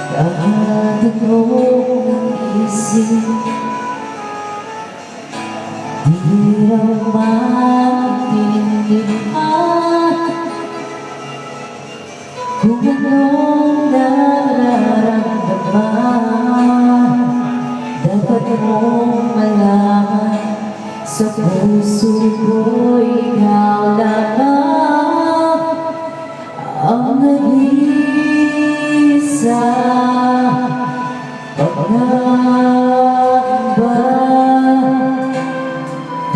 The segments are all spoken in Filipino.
Kahit mong isip di raw maintindihan kung anong nararamdaman. Dapat mong malaman sa puso ko ikaw lamang ang nag-iisa. Pangamba,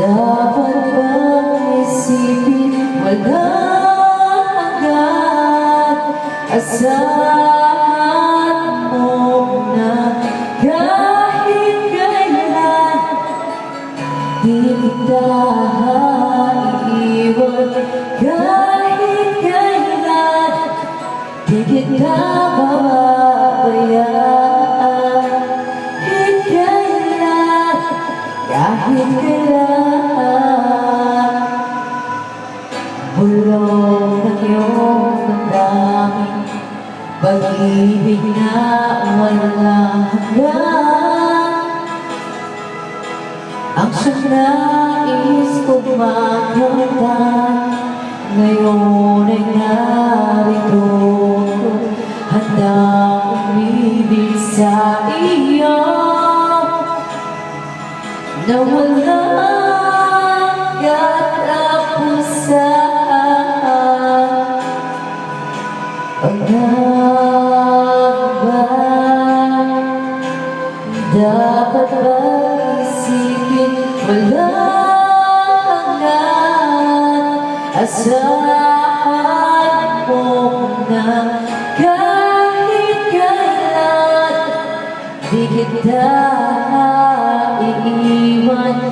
dapat bang isipin walang hanggan? Asahan mo na kahit kailan di kita iiwan. Kahit kailan di kita babayaan. Kahit kailan bulong ng iyong damdamin, pag-ibig na walang hanggan. Ang siyang nais kong makamtan ngayon ay narito, handang umibig sa iyo na walang katapusan. Pangamba, dapat ba isipin walang hanggan? Asahan mo na kahit kailan di kita iiwan.